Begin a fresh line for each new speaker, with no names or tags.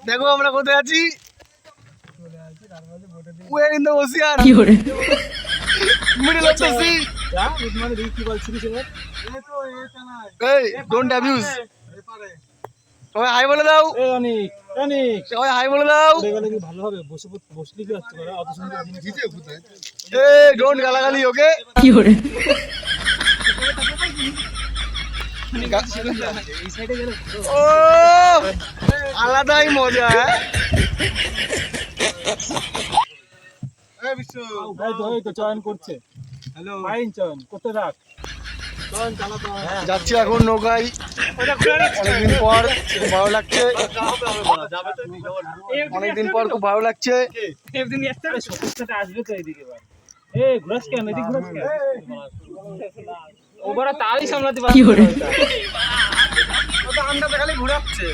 দেখো আমরা কোথায় আছি। We're in the ocean. Middle of the sea. Hey, don't abuse. সবাই হাই বলে দাও। সবাই হাই বলে দাও। এই ডোন্ট গালাগালি ওকে। কি করে? ও আলাদাই মজা। যাচ্ছি এখন নৌকায়, অনেকদিন পর খুব ভালো লাগছে, অনেকদিন পর খুব ভালো লাগছে। খালি ঘুরাচ্ছে।